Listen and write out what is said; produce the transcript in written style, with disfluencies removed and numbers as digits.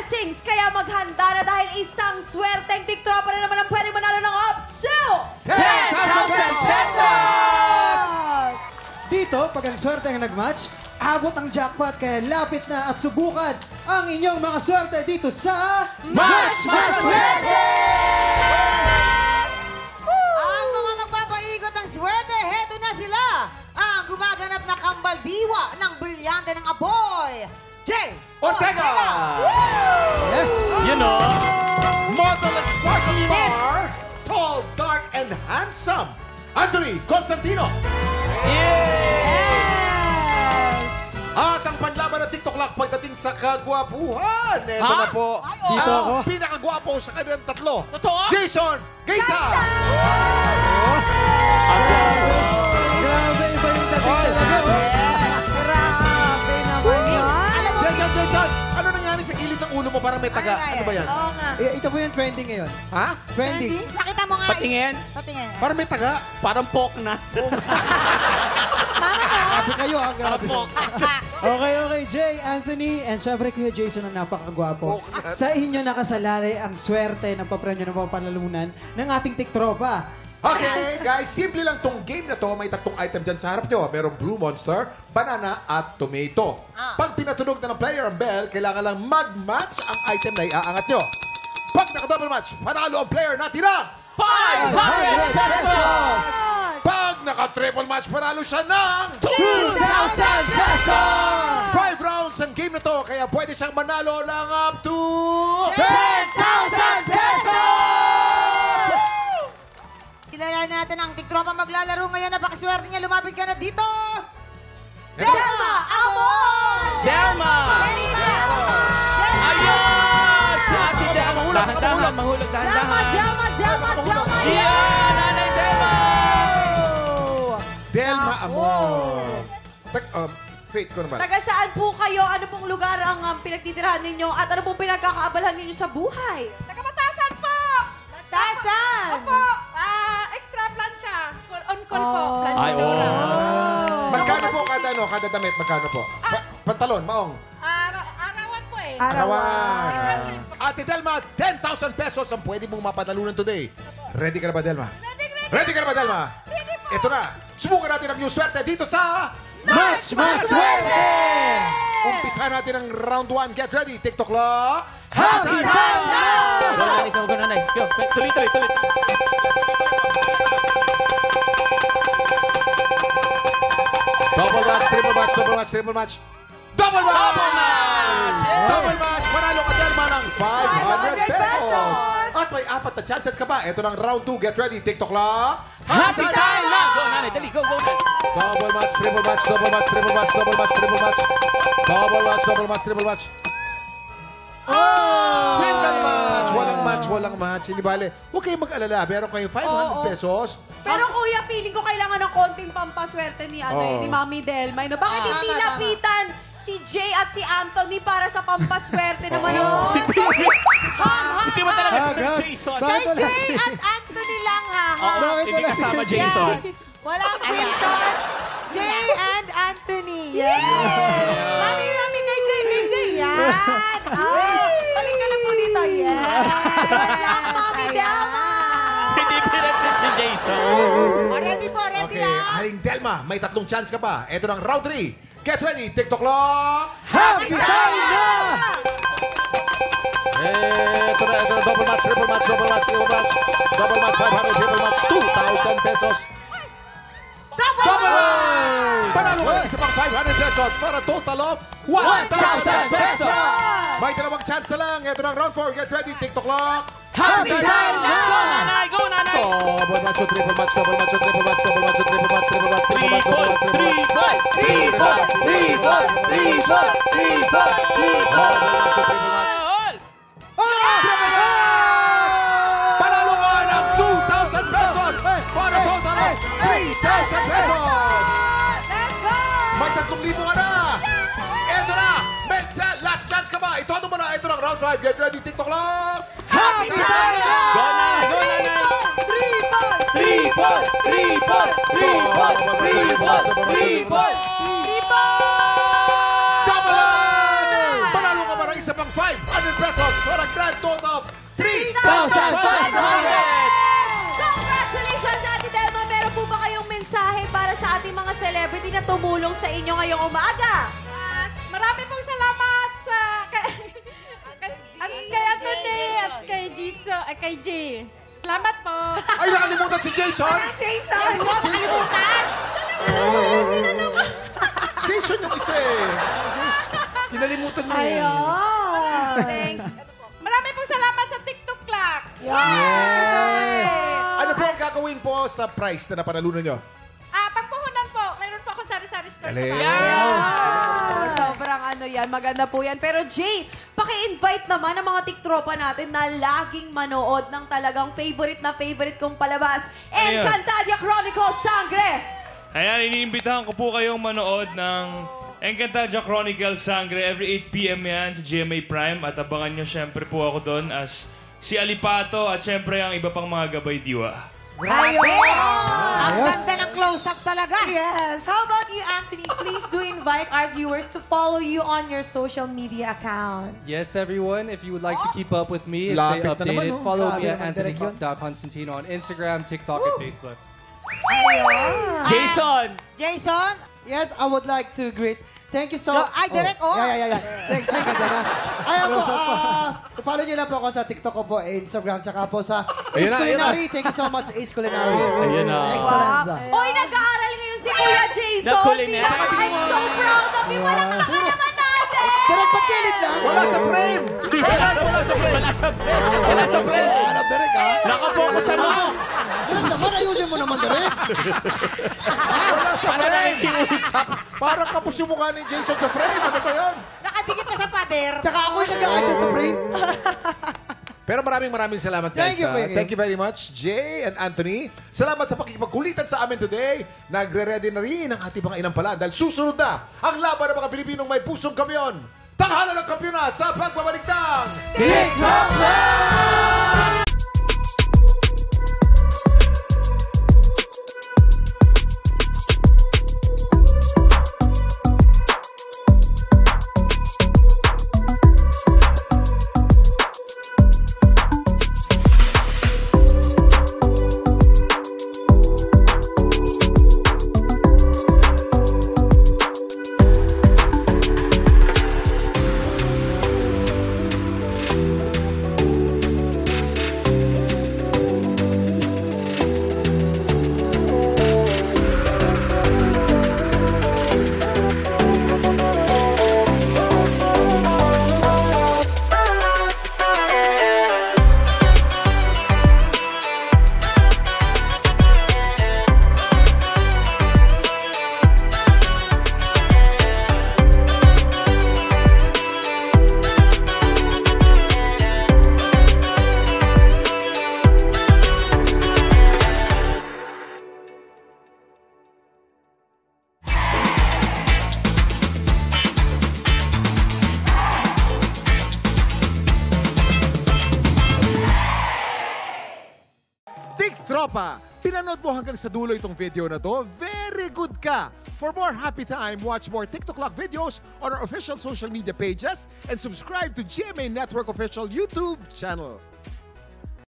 blessings. Kaya maghanda na dahil isang swerteng tiktropa na naman ang pwede manalo ng up to 10,000 pesos! Dito, pag ang swerte ang nag-match, abot ang jackpot kaya lapit na at subukan ang inyong mga swerte dito sa Match Maswerte! Ang mga magpapaikot ng swerte, heto na sila. Ang gumaganap na kambaldiwa ng brilyante ng apoy, Jay Ortega! Yes! You know. Model and sparkle star, tall, dark, and handsome, Anthony Constantino. At ang panlaban ng TikTok Lock pagdating sa kagwapuhan. Ito na po Dito ako. ang pinakagwapo sa kanilang tatlo. Totoo? Jason Geisa! Grabe, iba yung dating talaga. Grabe naman yan. Jason, ano nangyari sa gilid ng ulo mo? Parang may taga. Ano ba yan? Oo nga. Ito po yung trending ngayon. Ha? Trending. Nakita mo nga. Patingin. Patingin. Parang may taga. Parang pork na. Grabe kayo, ang Parang grabe. pork. Okay, Jay, Anthony, and syempre Kuya Jason ang napakagwapo. Sa inyo nakasalalay ang swerte ng papremyo ng mga panlalunan ng ating tiktropa. Okay, guys, simple lang tong game na to. May tatlong item dyan sa harap nyo. Merong Blue Monster, Banana, at Tomato. Pag pinatunog na ng player ang bell, kailangan lang mag-match ang item na iaangat nyo. Pag naka-double match, panalo ang player natin ng 500 pesos! Pag naka-triple match, panalo siya ng 2,000 pesos! 5 rounds ang game na to, kaya pwede siyang manalo ng up to 10,000 pesos! Kilala natin ang tiktropa maglalaro ngayon. Napakaswerte niya. Lumapit ka na dito. Delma Amor! Delma! Ayun! Si Ate Delma. Dahan-dahan, mahulog, Delma, dahan-dahan. Delma! Yan! Nanay Delma! Delma Amor. Faith ko naman. Taga saan po kayo? Ano pong lugar ang pinagtitirahan ninyo? At ano pong pinagkakaabalahan ninyo sa buhay? Taga Batasan po! Batasan! Opo! Extra plancha. On-call po. Ay, Planchadora. Magkano po kada damit? Magkano po? Pantalon, maong. Arawan po eh. Arawan. Ate Delma, 10,000 pesos ang pwede mong mapanalunan today. Ready ka na ba, Delma? Ready ka na ba, Delma? Ready po. Ito na. Subukan natin ang new swerte dito sa Match Maswerte! Umpisa natin ang round 1. Get ready. TikTok Lock. Happy time na! Go, nanay, go, nanay. Go, tuloy. Double match, triple match, double match, triple match. Double match! Double match! Yeah! Double match! Manalo ka, Delma, ng 500 pesos! At may 4 na chances ka pa. Ito ng round 2. Get ready. TikTok Lock. Happy time na! Go, nanay, dali, go, nanay. Double match, triple match, double match, triple match, double match, triple match. Double match, double match, triple match. Single match! Walang match. Hindi bale. Huwag kayong mag-alala. Meron kayong 500 pesos. Pero kuya, feeling ko kailangan ng konting pampaswerte ni, ni Mami Delma. No? Bakit hindi lapitan si Jay at si Anthony para sa pampaswerte naman yun? Hindi mo talaga si Jason. Kay Jay at Anthony lang, ha? Hindi kasama Jason. Walang Jason. Jay and Anthony. Yes! Mami kay Jay. Yan. Balik ka na po dito. Yes! Walang Mami Delma. Hindi pinansin si Jason. Ready po, ready Okay, ah. Haring Delma, may 3 chance ka pa. Ito ng round 3. Get ready. TikTok Lock. Happy time na! Ito na. Double match, triple match, double match, triple match. Double match, 500, triple match, 2,000 pesos. Double match! Panalo ka ng isa pang 500 pesos for a total of 1,000 pesos! May 2 chance na lang. Ito ng round 4. Get ready. TikTok Lock. Happy time na! Go, nanay! Double match, triple match, double match, triple match, double match, triple match, triple match, triple match, double match, triple match. Panalo ka ng 2,000 pesos for a total of 3,000 pesos! Let's go! May 3,000 ka na! Ito na! May last chance ka ba? Ito mo na. Ito ng round 5. Get ready. TikTok Lock. Happy time na! Go, nanay! Double! Panalo ka ba ng isa pang 500 pesos pesos for a grand total of 3,500! Congratulations, Ate Delma! Meron po ba kayong mensahe para sa ating mga celebrity na tumulong sa inyo ngayong umaga? Marami pong salamat sa kay Anthony at kay Jisoo, kay Jay. Salamat po. Ay, nakalimutan si Jason! Jason! Nakalimutan! Jason yung isa eh. Kinalimutan mo eh. Ayun! Marami pong salamat sa TikTok clock. Ano po ang gagawin po sa prize na napanalunan nyo? Pagpuhunan po, mayroon po akong sari-sari store. Galing. Sobrang ano yan, maganda po yan. Pero Jay, paki-invite naman ang mga tiktropa natin na laging manood ng talagang favorite na favorite kong palabas. Encantadia Chronicles Sangre! Ayan, iniimbitahan ko po kayong manood ng Encantadia Chronicles Sangre every 8 p.m. yan sa GMA Prime. At abangan nyo syempre po ako doon as si Alipato at syempre ang iba pang mga gabay diwa. Ayun! Ang ganda ng close-up talaga. Yes. How about you, Anthony? Please do invite our viewers to follow you on your social media account. Yes, everyone. If you would like to keep up with me and Lapit stay na updated, naman, no? follow me Grabe at naman, Anthony.Constantino on Instagram, TikTok, and Facebook. Jason! Jason? Yes, I would like to greet. Thank you so No, ay, direct, oh. Yeah. Thank you, Ayan po, follow nyo na po ako sa TikTok ko po, Instagram, tsaka po sa Ayun Ace na, ayun na. Culinary. Thank you so much, Ace Culinary. Ayun na. Excellence. Oy, nag-aaral ngayon si Kuya Jason. The culinary. I'm so proud of you. Walang kakalaman natin. Direct pagkilit lang. Wala sa frame! Wala sa frame! Wala sa friend! Wala sa friend! Ano, direct ha? Nakapokus sa mo! Direct naman, ayusin mo naman direct. Para na usap. Parang kapos yung mukha ni Jason sa frame. Ano ba yun? Nakadikit na sa pader. Tsaka ako yung nag-a-adjust sa frame. Pero maraming salamat guys. Thank you, Kuya. Thank you very much, Jay and Anthony. Salamat sa pakikipagkulitan sa amin today. Nagre-ready na rin ang ating mga inampala dahil susunod na ang laban ng mga Pilipinong may pusong kamyon. Tanghala ng kampyona sa pagbabalik ng TikTok Live! Tropa, pinanood mo hanggang sa dulo itong video na to? Very good ka! For more happy time, watch more TikTok Clock videos on our official social media pages and subscribe to GMA Network official YouTube channel.